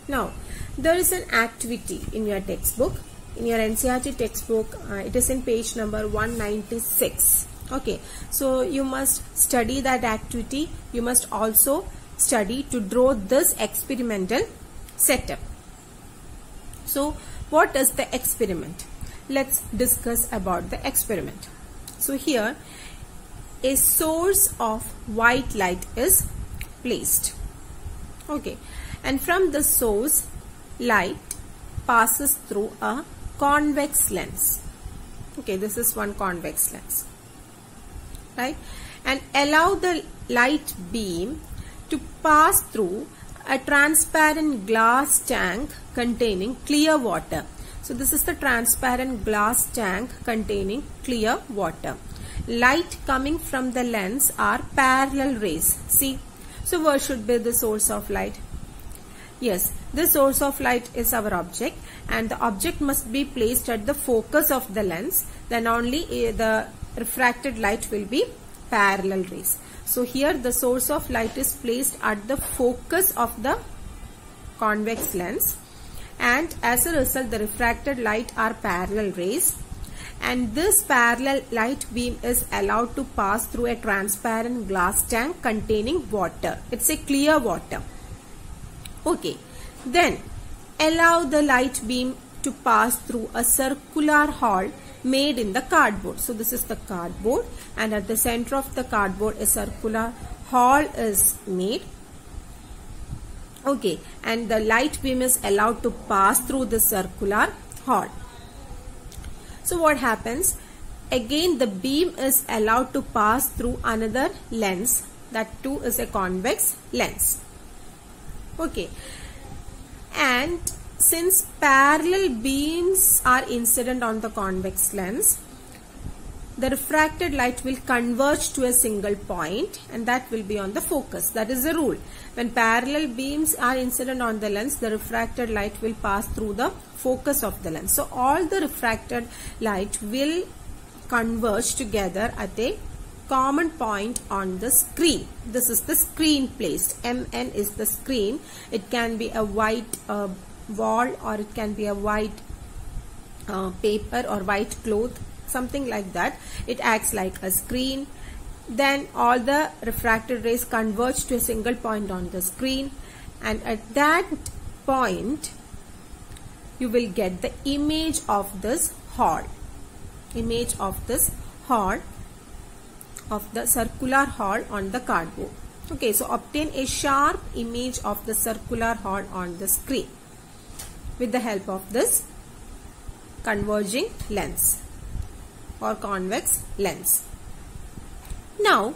Now, there is an activity in your textbook. In your NCERT textbook, it is in page number 196. Okay, so you must study that activity. You must also study to draw this experimental setup. So, what is the experiment? Let's discuss about the experiment. So, here a source of white light is placed. Okay, and from the source, light passes through a convex lens. Okay, this is one convex lens, right? And allow the light beam to pass through a transparent glass tank containing clear water. So this is the transparent glass tank containing clear water. Light coming from the lens are parallel rays. See, so where should be the source of light? Yes, the source of light is our object, and the object must be placed at the focus of the lens. Then only the refracted light will be parallel rays. So here the source of light is placed at the focus of the convex lens, and as a result the refracted light are parallel rays, and this parallel light beam is allowed to pass through a transparent glass tank containing water. It's a clear water. Okay, then allow the light beam to pass through a circular hole made in the cardboard. So this is the cardboard, and at the center of the cardboard a circular hole is made. Okay, and the light beam is allowed to pass through the circular hole. So what happens? Again the beam is allowed to pass through another lens, that too is a convex lens. Okay, and since parallel beams are incident on the convex lens, the refracted light will converge to a single point, and that will be on the focus. That is the rule. When parallel beams are incident on the lens, the refracted light will pass through the focus of the lens. So all the refracted light will converge together at a common point on the screen. This is the screen placed. MN is the screen. It can be a white wall, or it can be a white paper or white cloth, something like that. It acts like a screen. Then all the refracted rays converge to a single point on the screen, and at that point you will get the image of this hole. Image of this hole, of the circular hole on the cardboard. Okay, so obtain a sharp image of the circular hole on the screen with the help of this converging lens or convex lens. Now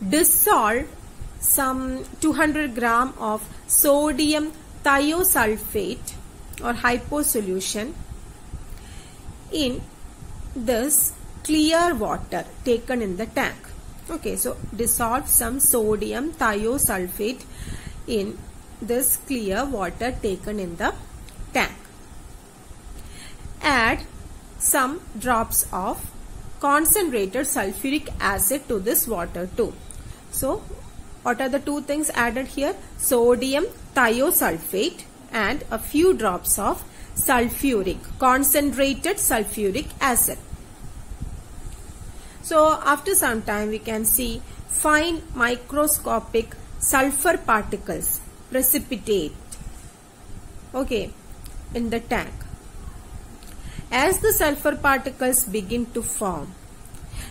dissolve some 200 gram of sodium thiosulfate or hypo solution in this clear water taken in the tank. Okay, so dissolve some sodium thiosulfate in this clear water taken in the tank. Add some drops of concentrated sulfuric acid to this water too. So what are the two things added here? Sodium thiosulfate and a few drops of concentrated sulfuric acid. So after some time we can see fine microscopic sulfur particles precipitate, okay, in the tank. As the sulfur particles begin to form,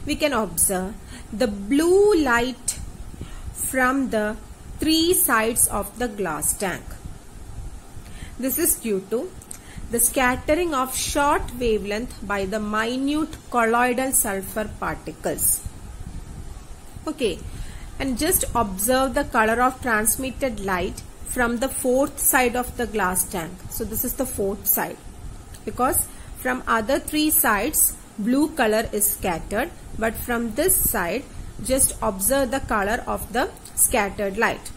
we can observe the blue light from the three sides of the glass tank. This is due to the scattering of short wavelength by the minute colloidal sulfur particles. Okay, and just observe the color of transmitted light from the fourth side of the glass tank. So this is the fourth side, because from other three sides blue color is scattered, but from this side just observe the color of the scattered light.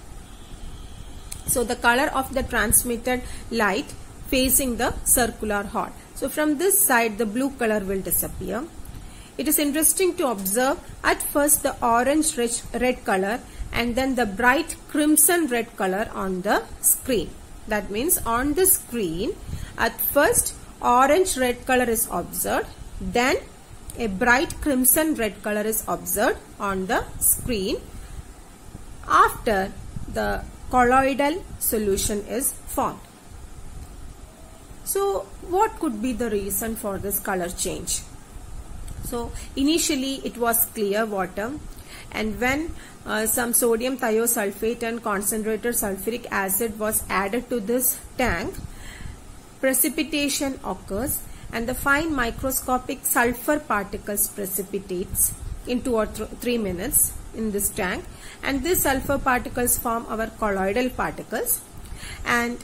So the color of the transmitted light facing the circular hole. So from this side the blue color will disappear. It is interesting to observe at first the orange red color and then the bright crimson red color on the screen. That means on the screen, at first orange red color is observed, then a bright crimson red color is observed on the screen after the colloidal solution is formed. So what could be the reason for this color change? So initially it was clear water, and when some sodium thiosulfate and concentrated sulfuric acid was added to this tank, precipitation occurs and the fine microscopic sulfur particles precipitates in 2 or 3 minutes in this tank, and these sulfur particles form our colloidal particles, and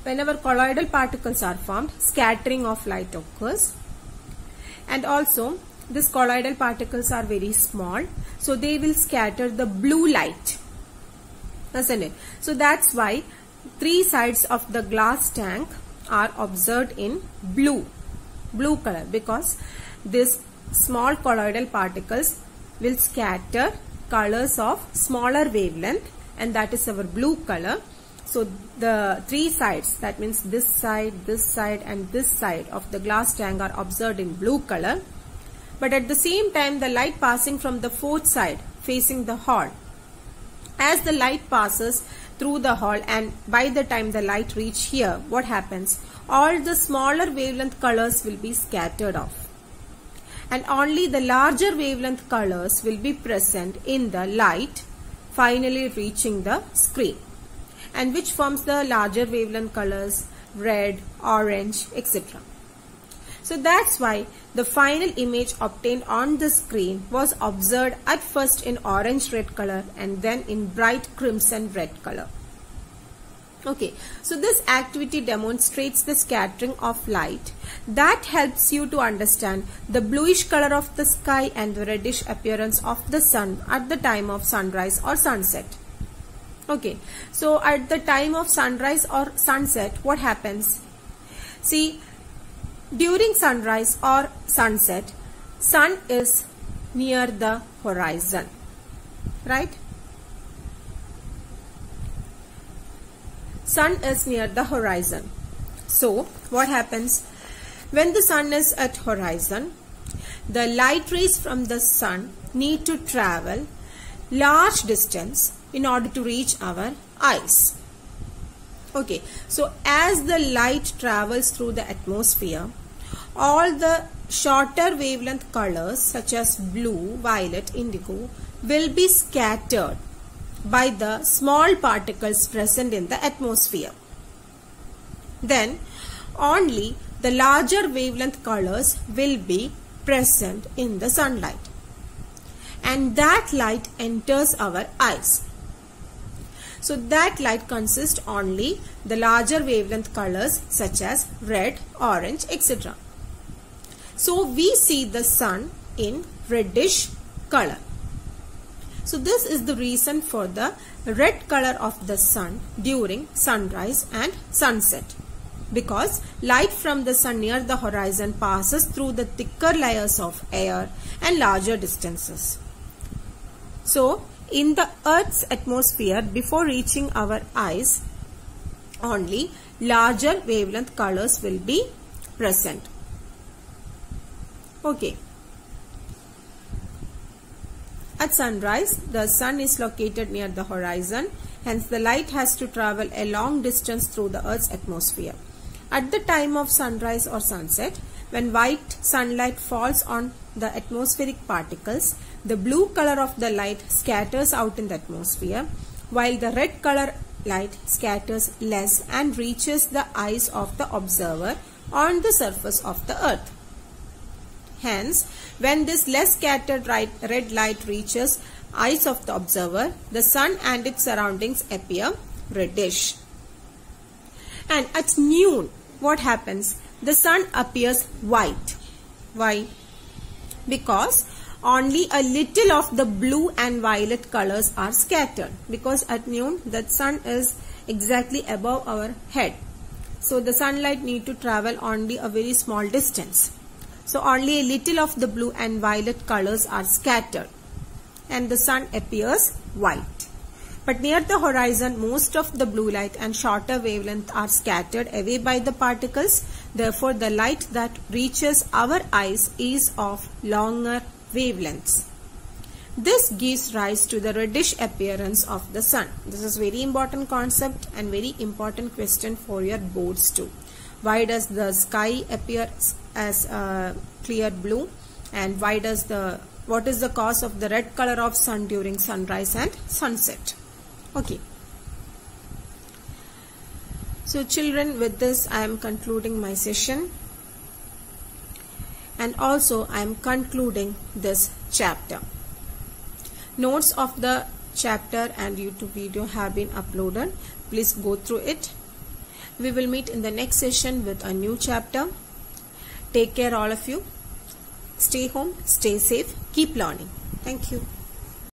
whenever colloidal particles are formed, scattering of light occurs, and also these colloidal particles are very small, so they will scatter the blue light, isn't it? So that's why 3 sides of the glass tank are observed in blue color, because these small colloidal particles will scatter colors of smaller wavelength, and that is our blue color. So the 3 sides, that means this side, and this side of the glass tank are observed in blue color. But at the same time, the light passing from the 4th side facing the hall, as the light passes through the hall, and by the time the light reach here, what happens? All the smaller wavelength colors will be scattered off, and only the larger wavelength colors will be present in the light finally reaching the screen, and which forms the larger wavelength colors, red, orange, etc. So that's why the final image obtained on the screen was observed at first in orange red color and then in bright crimson red color. Okay, so this activity demonstrates the scattering of light that helps you to understand the bluish color of the sky and the reddish appearance of the sun at the time of sunrise or sunset. Okay, so at the time of sunrise or sunset, what happens? See, during sunrise or sunset, sun is near the horizon, right? Sun is near the horizon. So what happens? When the sun is at horizon, the light rays from the sun need to travel large distance in order to reach our eyes. Okay, so as the light travels through the atmosphere, all the shorter wavelength colors such as blue, violet, indigo will be scattered by the small particles present in the atmosphere. Then only the larger wavelength colors will be present in the sunlight, and that light enters our eyes. So that light consists only the larger wavelength colors such as red, orange, etc. So we see the sun in reddish color. So this is the reason for the red color of the sun during sunrise and sunset, because light from the sun near the horizon passes through the thicker layers of air and larger distances. So in the Earth's atmosphere, before reaching our eyes, only larger wavelength colors will be present. Okay. At sunrise, the sun is located near the horizon, hence the light has to travel a long distance through the Earth's atmosphere. At the time of sunrise or sunset, when white sunlight falls on the atmospheric particles, the blue color of the light scatters out in the atmosphere, while the red color light scatters less and reaches the eyes of the observer on the surface of the Earth. Hence, when this less scattered red light reaches eyes of the observer, the sun and its surroundings appear reddish. And at noon, what happens? The sun appears white. Why? Because only a little of the blue and violet colors are scattered. Because at noon, the sun is exactly above our head. So the sunlight need to travel only a very small distance. So only a little of the blue and violet colors are scattered, and the sun appears white. But near the horizon, most of the blue light and shorter wavelength are scattered away by the particles. Therefore, the light that reaches our eyes is of longer wavelengths. This gives rise to the reddish appearance of the sun. This is very important concept and very important question for your boards too. Why does the sky appear as clear blue, and what is the cause of the red color of sun during sunrise and sunset? Okay. So children, with this I am concluding my session, and also I am concluding this chapter. Notes of the chapter and YouTube video have been uploaded. Please go through it. We will meet in the next session with a new chapter. Take care all of you. Stay home, stay safe, keep learning. Thank you.